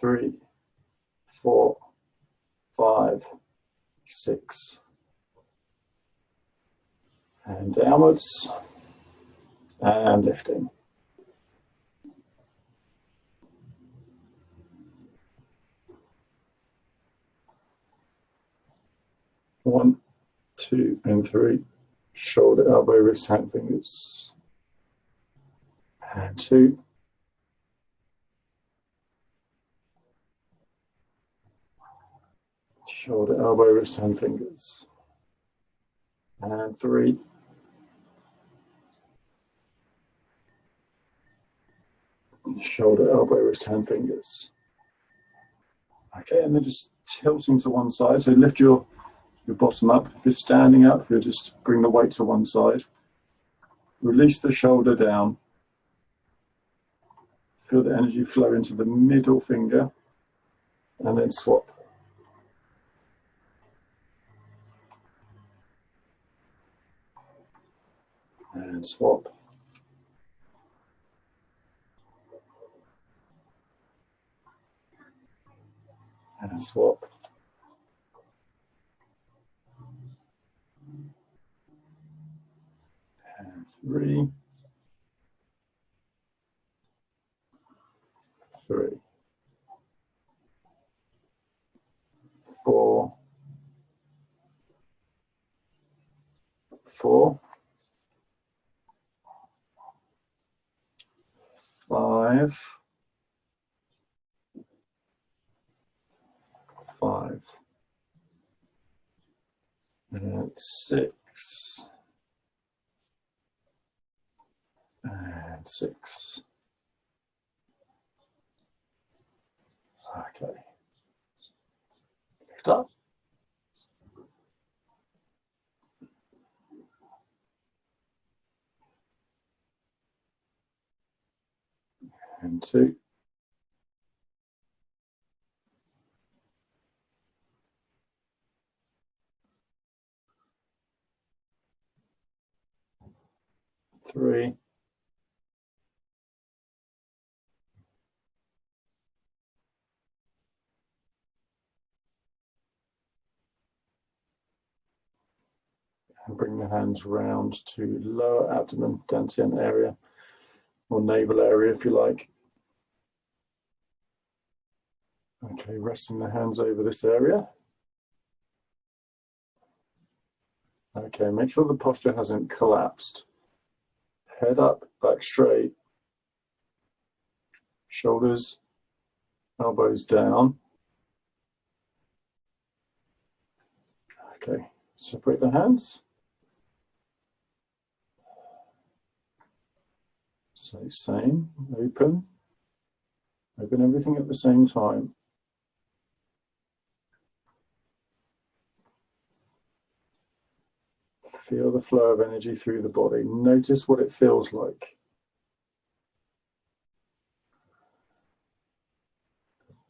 3, 4, 5, 6. And downwards. And lifting. One, 2, and 3. Shoulder, elbow, wrist, hand, fingers. And 2. Shoulder, elbow, wrist, hand, fingers. And 3. Shoulder, elbow, wrist, hand, fingers. Okay, and then just tilting to one side. So lift your bottom up. If you're standing up, you'll just bring the weight to one side. Release the shoulder down. Feel the energy flow into the middle finger. And then swap. And swap. And swap. And 3, 3, 4, 4, 5, 5, and 6, and 6. Okay. Lift up. And 2. Three. And bring the hands round to lower abdomen, dantian area, or navel area if you like. Okay, resting the hands over this area. Okay, make sure the posture hasn't collapsed. Head up, back straight. Shoulders, elbows down. Okay, separate the hands. So same, open everything at the same time. Feel the flow of energy through the body. Notice what it feels like.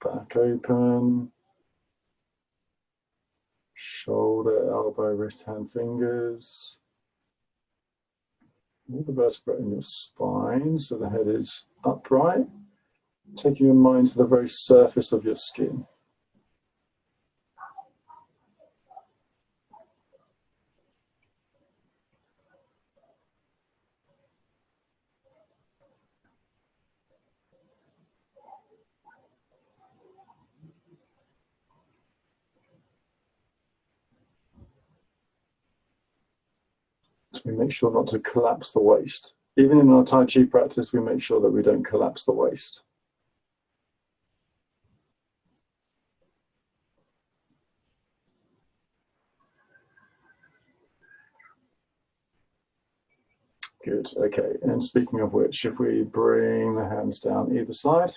Back open. Shoulder, elbow, wrist, hand, fingers. All the vertebrae in your spine, so the head is upright. Taking your mind to the very surface of your skin. So we make sure not to collapse the waist. Even in our Tai Chi practice, we make sure that we don't collapse the waist. Good, okay. And speaking of which, if we bring the hands down either side,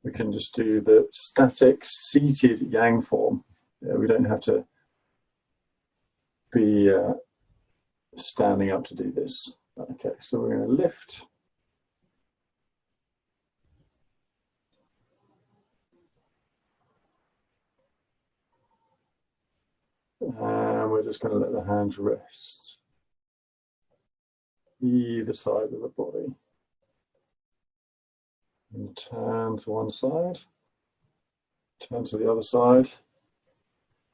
we can just do the static seated yang form. We don't have to be standing up to do this. Okay, so we're going to lift. And we're just going to let the hands rest either side of the body. And turn to one side, turn to the other side,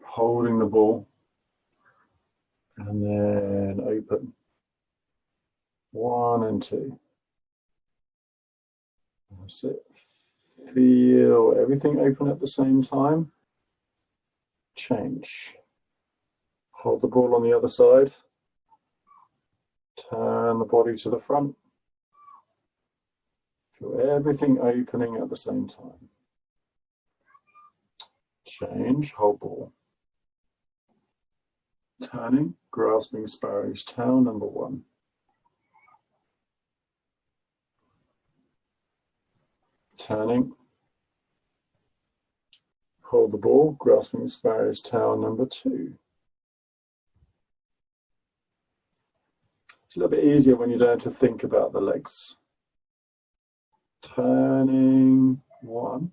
holding the ball, and then open. 1 and 2. That's it. Feel everything open at the same time. Change. Hold the ball on the other side. Turn the body to the front. Feel everything opening at the same time. Change, hold ball. Turning, grasping sparrow's tail, number 1. Turning, hold the ball, grasping sparrow's tail, number 2. It's a little bit easier when you don't have to think about the legs. Turning, 1,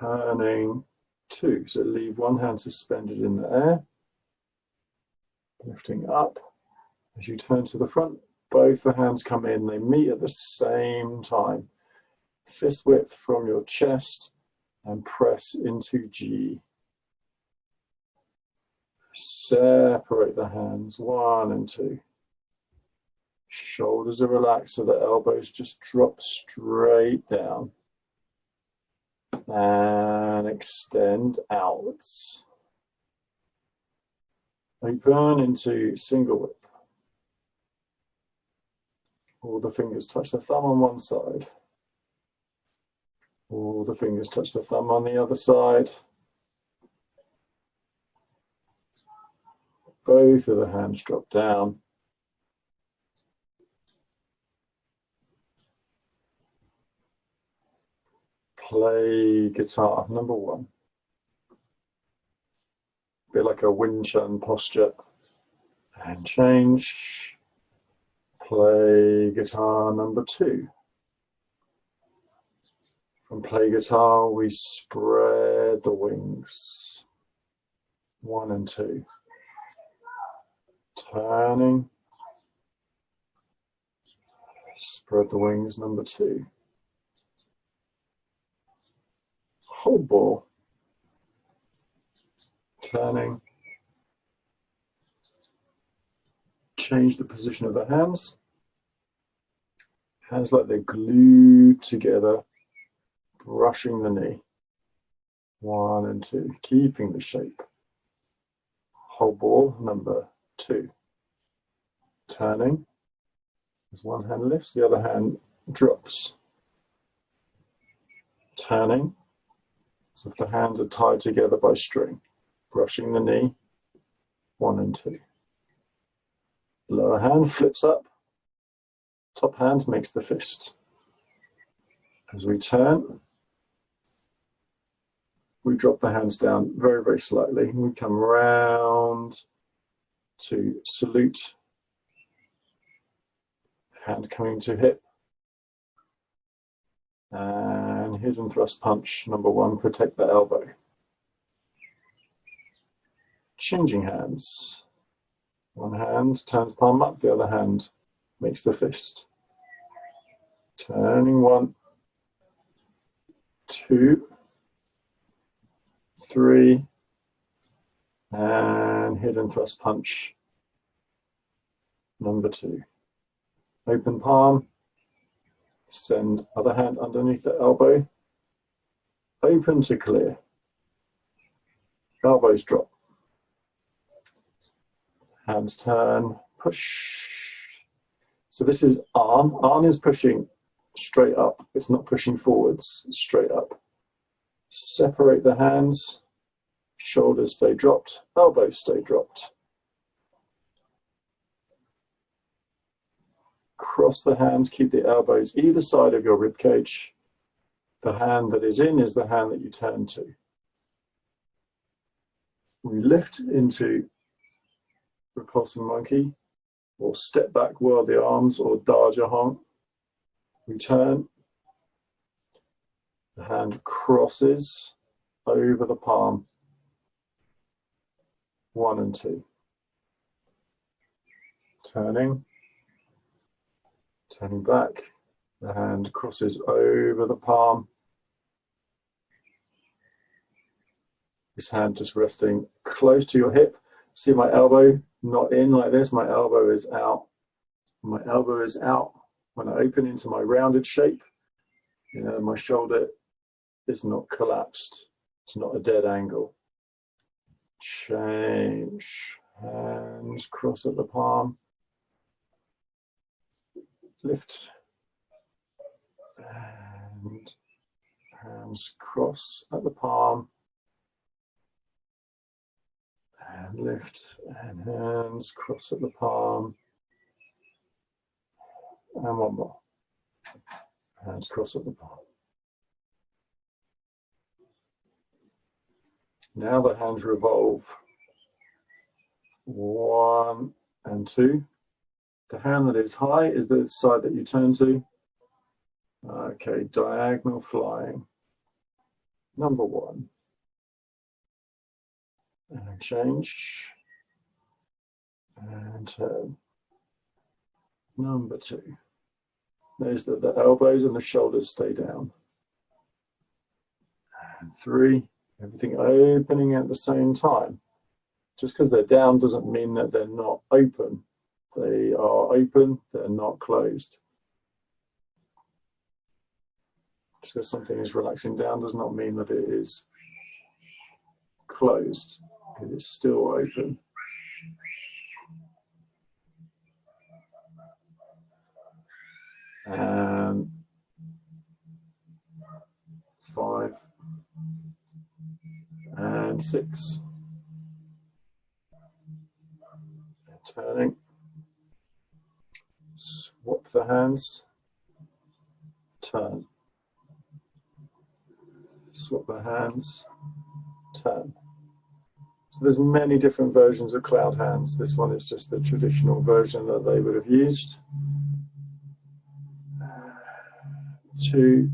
turning, 2. So leave one hand suspended in the air, lifting up. As you turn to the front, both the hands come in, they meet at the same time. Fist width from your chest and press into G. Separate the hands, 1 and 2. Shoulders are relaxed so the elbows just drop straight down. And extend outwards. Open into single whip. All the fingers touch the thumb on one side. All the fingers touch the thumb on the other side. Both of the hands drop down. Play guitar, number 1. A bit like a Wing Chun posture. And change. Play guitar, number 2. From play guitar, we spread the wings. 1 and 2. Turning. Spread the wings, number 2. Hold ball. Turning. Change the position of the hands. Hands like they're glued together, brushing the knee. 1 and 2, keeping the shape. Hold ball, number 2. Turning. As one hand lifts, the other hand drops. Turning. So if the hands are tied together by string, brushing the knee, 1 and 2. Lower hand flips up, top hand makes the fist. As we turn, we drop the hands down very, very slightly. We come round to salute, hand coming to hip. And hidden thrust punch, number 1, protect the elbow. Changing hands. One hand turns palm up, the other hand makes the fist. Turning 1, 2, 3, and hidden thrust punch, number 2. Open palm. Send other hand underneath the elbow. Open to clear. Elbows drop. Hands turn, push. So this is arm. Arm is pushing straight up. It's not pushing forwards, it's straight up. Separate the hands. Shoulders stay dropped. Elbows stay dropped. Cross the hands. Keep the elbows either side of your rib cage. The hand that is in is the hand that you turn to. We lift into repulsing monkey, or step back, whirl the arms, or daja hong. We turn. The hand crosses over the palm. 1 and 2. Turning. Turning back. The hand crosses over the palm. This hand just resting close to your hip. See my elbow not in like this, my elbow is out. My elbow is out. When I open into my rounded shape, my shoulder is not collapsed. It's not a dead angle. Change. Hands cross at the palm. Lift. And hands cross at the palm. And lift, and hands cross at the palm. And one more. Hands cross at the palm. Now the hands revolve. 1 and 2. The hand that is high is the side that you turn to. Okay, diagonal flying. Number 1. And change. And turn. Number 2. Notice that the elbows and the shoulders stay down. And 3. Everything opening at the same time. Just because they're down doesn't mean that they're not open. They are open, they're not closed. Just because something is relaxing down does not mean that it is closed. It is still open. And 5 and 6. And turning. Swap the hands. Turn. Swap the hands. Turn. So there's many different versions of cloud hands. This one is just the traditional version that they would have used. 2,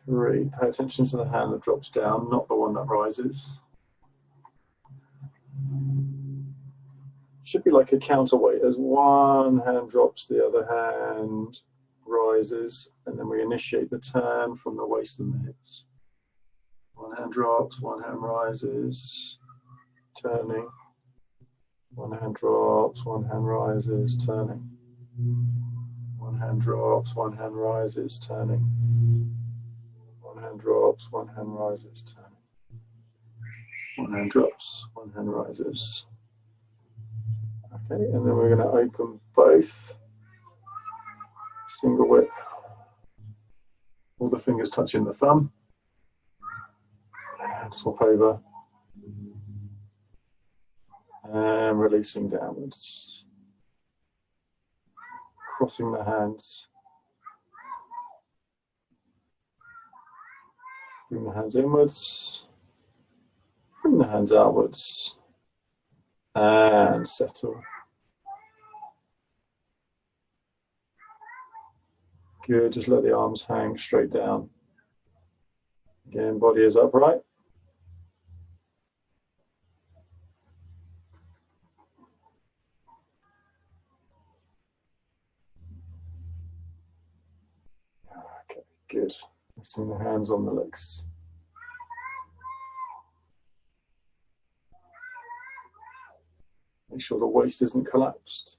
3. Pay attention to the hand that drops down, not the one that rises. Should be like a counterweight. As one hand drops, the other hand rises, and then we initiate the turn from the waist and the hips. One hand drops, one hand rises, turning. One hand drops, one hand rises, turning. One hand drops, one hand rises, turning. One hand drops, one hand rises, turning. One hand drops, one hand rises. Okay, and then we're going to open both. Single whip. All the fingers touching the thumb. And swap over. And releasing downwards. Crossing the hands. Bring the hands inwards. Bring the hands outwards. And settle. Good, just let the arms hang straight down. Again, body is upright. Okay, good. Resting the hands on the legs. Make sure the waist isn't collapsed.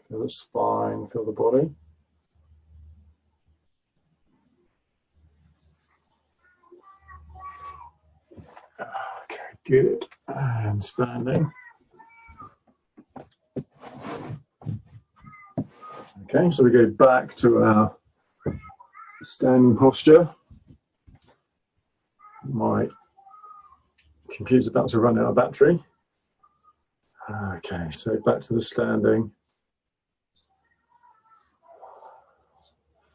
Feel the spine, feel the body. Good. And standing. Okay, so we go back to our standing posture. My computer's about to run out of battery. Okay, so back to the standing.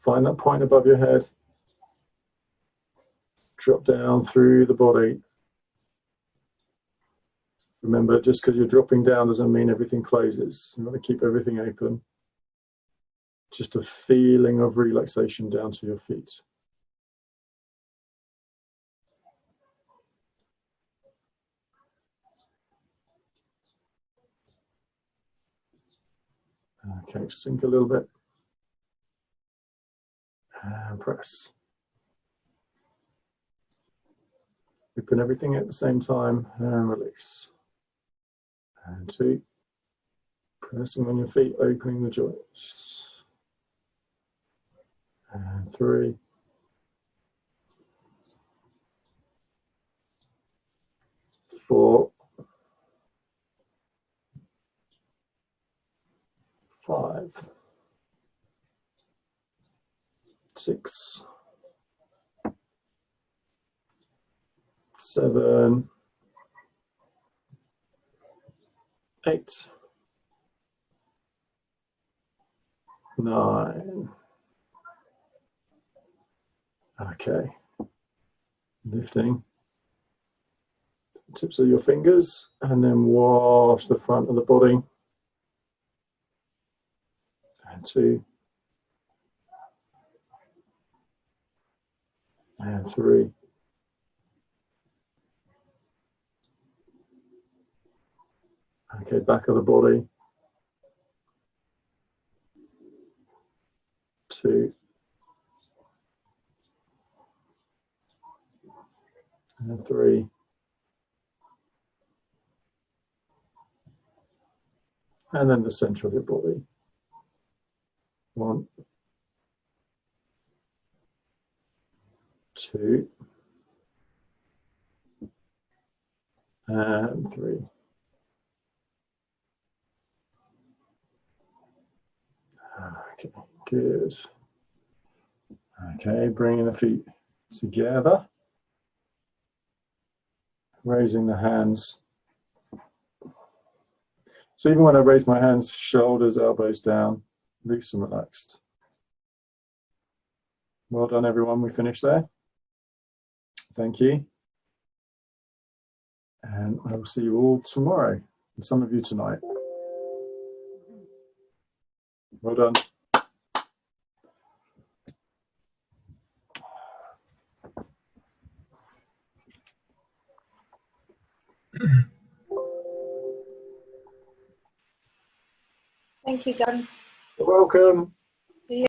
Find that point above your head. Drop down through the body. Remember, just because you're dropping down doesn't mean everything closes. You want to keep everything open. Just a feeling of relaxation down to your feet. Okay, sink a little bit. And press. Open everything at the same time and release. And 2. Pressing on your feet, opening the joints. And 3. 4. 5. 6. 7. 8. 9. Okay. Lifting the tips of your fingers and then wash the front of the body. And 2. And 3. Okay, back of the body. 2. And 3. And then the center of your body. 1. 2. And 3. Okay, good. Okay, bringing the feet together. Raising the hands. So even when I raise my hands, shoulders, elbows down, loose and relaxed. Well done, everyone. We finished there. Thank you. And I will see you all tomorrow, and some of you tonight. Well done. Thank you, Don. You're welcome.